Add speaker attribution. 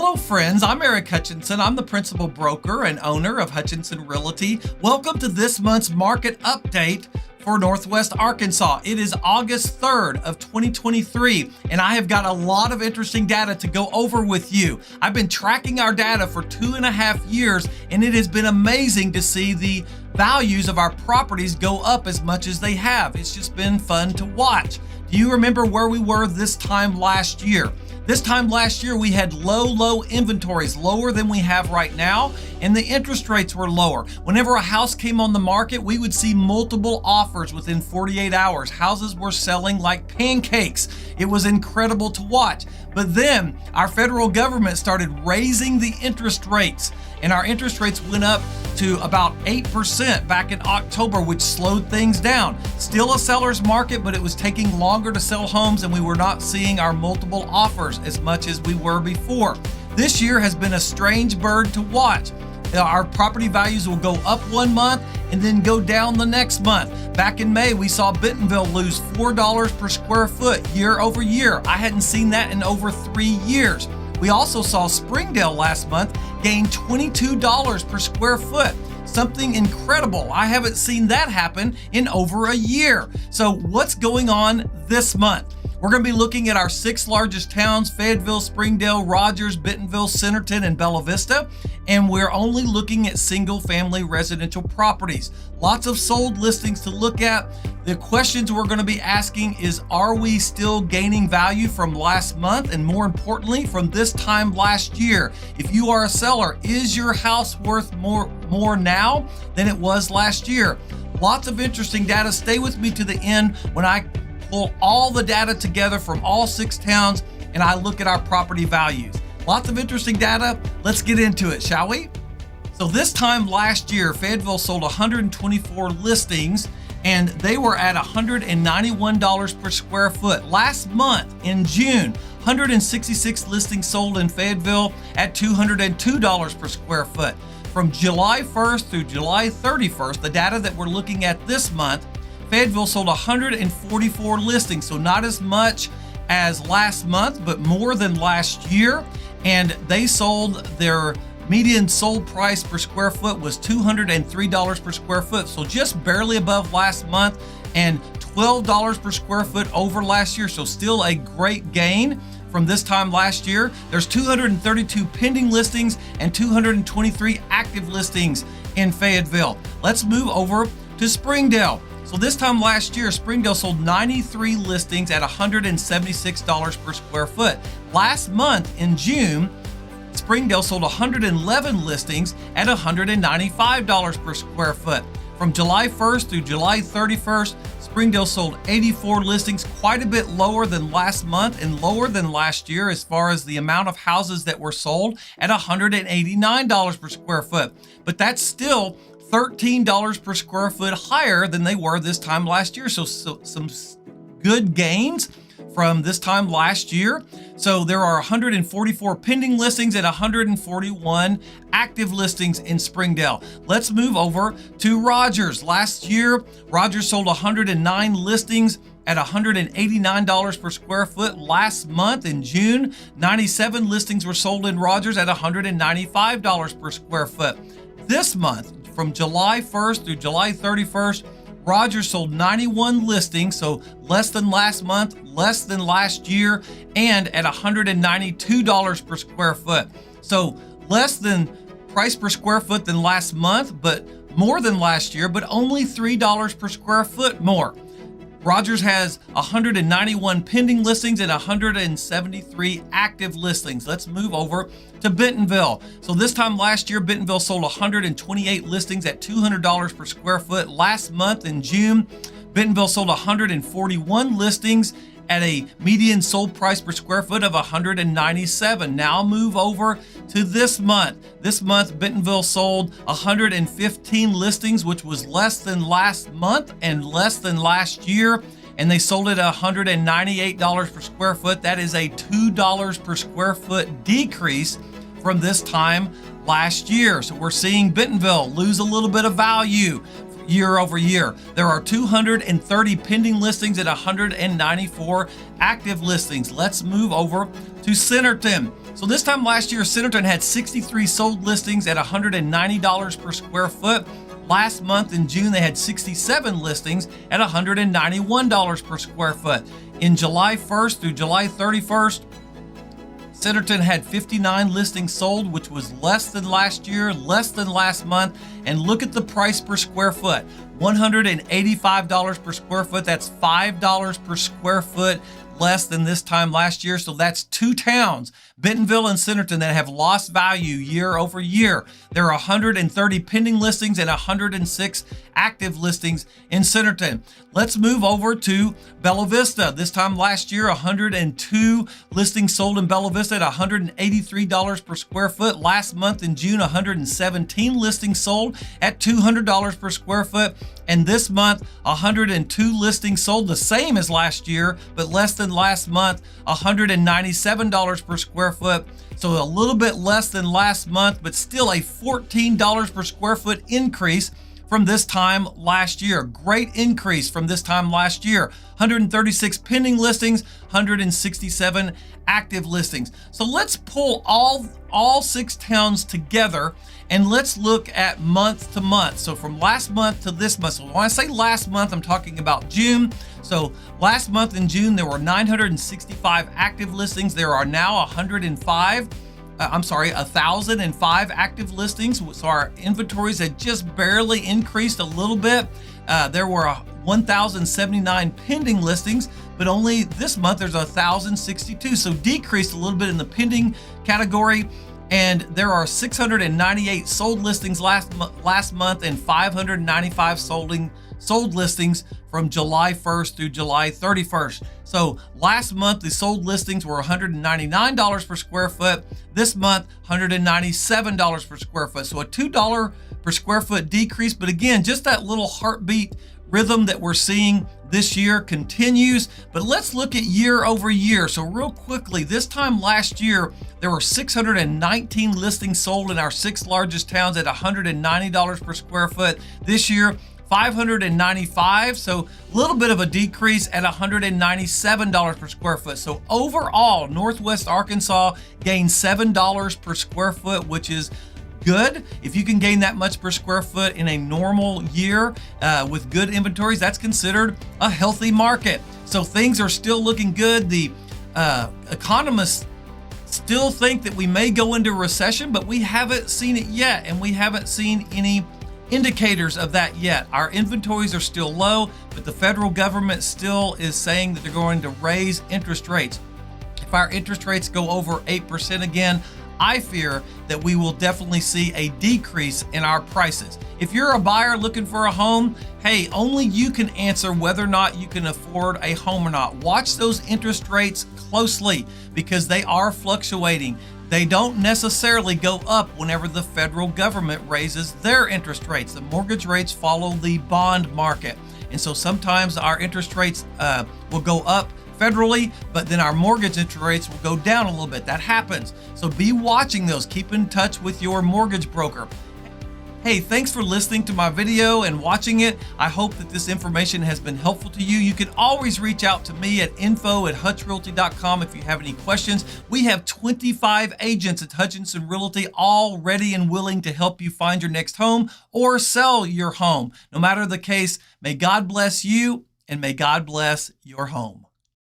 Speaker 1: Hello friends, I'm Eric Hutchinson. I'm the principal broker and owner of Hutchinson Realty. Welcome to this month's market update for Northwest Arkansas. It is August 3rd of 2023, and I have got a lot of interesting data to go over with you. I've been tracking our data for 2.5 years, and it has been amazing to see the values of our properties go up as much as they have. It's just been fun to watch. Do you remember where we were this time last year? This time last year, we had low inventories, lower than we have right now, and the interest rates were lower. Whenever a house came on the market, we would see multiple offers within 48 hours. Houses were selling like pancakes. It was incredible to watch. But then our federal government started raising the interest rates, and our interest rates went up to about 8% back in October, which slowed things down. Still a seller's market, but it was taking longer to sell homes, and we were not seeing our multiple offers as much as we were before. This year has been a strange bird to watch. Our property values will go up 1 month and then go down the next month. Back in May, we saw Bentonville lose $4 per square foot year over year. I hadn't seen that in over 3 years. We also saw Springdale last month gain $22 per square foot. Something incredible. I haven't seen that happen in over a year. So what's going on this month? We're going to be looking at our 6 largest towns: Fayetteville, Springdale, Rogers, Bentonville, Centerton, and Bella Vista. And we're only looking at single-family residential properties. Lots of sold listings to look at. The questions we're going to be asking is, are we still gaining value from last month? And more importantly, from this time last year? If you are a seller, is your house worth more now than it was last year? Lots of interesting data. Stay with me to the end when I pull all the data together from all 6 towns and I look at our property values. Lots of interesting data. Let's get into it, shall we? So this time last year, Fayetteville sold 124 listings and they were at $191 per square foot. Last month in June, 166 listings sold in Fayetteville at $202 per square foot. From July 1st through July 31st, the data that we're looking at this month, Fayetteville sold 144 listings, so not as much as last month, but more than last year. And they sold, their median sold price per square foot was $203 per square foot, so just barely above last month and $12 per square foot over last year, so still a great gain from this time last year. There's 232 pending listings and 223 active listings in Fayetteville. Let's move over to Springdale. So this time last year, Springdale sold 93 listings at $176 per square foot. Last month in June, Springdale sold 111 listings at $195 per square foot. From July 1st through July 31st, Springdale sold 84 listings, quite a bit lower than last month and lower than last year as far as the amount of houses that were sold at $189 per square foot. But that's still $13 per square foot higher than they were this time last year. So some good gains from this time last year. So there are 144 pending listings and 141 active listings in Springdale. Let's move over to Rogers. Last year, Rogers sold 109 listings at $189 per square foot. Last month in June, 97 listings were sold in Rogers at $195 per square foot. This month, from July 1st through July 31st, Rogers sold 91 listings, so less than last month, less than last year, and at $192 per square foot. So less than price per square foot than last month, but more than last year, but only $3 per square foot more. Rogers has 191 pending listings and 173 active listings. Let's move over to Bentonville. So this time last year, Bentonville sold 128 listings at $200 per square foot. Last month in June, Bentonville sold 141 listings at a median sold price per square foot of $197. Now move over to this month. This month, Bentonville sold 115 listings, which was less than last month and less than last year. And they sold it at $198 per square foot. That is a $2 per square foot decrease from this time last year. So we're seeing Bentonville lose a little bit of value year over year. There are 230 pending listings and 194 active listings. Let's move over to Centerton. So this time last year, Centerton had 63 sold listings at $190 per square foot. Last month in June, they had 67 listings at $191 per square foot. In July 1st through July 31st, Centerton had 59 listings sold, which was less than last year, less than last month. And look at the price per square foot, $185 per square foot. That's $5 per square foot less than this time last year. So that's two towns, Bentonville and Centerton, that have lost value year over year. There are 130 pending listings and 106 active listings in Centerton. Let's move over to Bella Vista. This time last year, 102 listings sold in Bella Vista at $183 per square foot. Last month in June, 117 listings sold at $200 per square foot. And this month, 102 listings sold, the same as last year, but less than last month, $197 per square foot. So a little bit less than last month, but still a $14 per square foot increase from this time last year. Great increase from this time last year. 136 pending listings, 167 active listings. So let's pull all six towns together and let's look at month to month. So from last month to this month. So when I say last month, I'm talking about June. So last month in June, there were 965 active listings. There are now 1,005 active listings. So our inventories had just barely increased a little bit. There were 1,079 pending listings, but only this month there's 1,062. So decreased a little bit in the pending category. And there are 698 sold listings last month and 595 sold listings from July 1st through July 31st. So last month, the sold listings were $199 per square foot. This month, $197 per square foot. So a $2 per square foot decrease. But again, just that little heartbeat rhythm that we're seeing this year continues. But let's look at year over year. So real quickly, this time last year, there were 619 listings sold in our six largest towns at $190 per square foot. This year, 595, so a little bit of a decrease at $197 per square foot. So overall, Northwest Arkansas gained $7 per square foot, which is good. If you can gain that much per square foot in a normal year with good inventories, that's considered a healthy market. So things are still looking good. The economists still think that we may go into recession, but we haven't seen it yet, and we haven't seen any indicators of that yet. Our inventories are still low, but the federal government still is saying that they're going to raise interest rates. If our interest rates go over 8% again, I fear that we will definitely see a decrease in our prices. If you're a buyer looking for a home, hey, only you can answer whether or not you can afford a home or not. Watch those interest rates closely because they are fluctuating. They don't necessarily go up whenever the federal government raises their interest rates. The mortgage rates follow the bond market. And so sometimes our interest rates will go up federally, but then our mortgage interest rates will go down a little bit. That happens. So be watching those. Keep in touch with your mortgage broker. Hey, thanks for listening to my video and watching it. I hope that this information has been helpful to you. You can always reach out to me at info@hutchrealty.com if you have any questions. We have 25 agents at Hutchinson Realty all ready and willing to help you find your next home or sell your home. No matter the case, may God bless you and may God bless your home.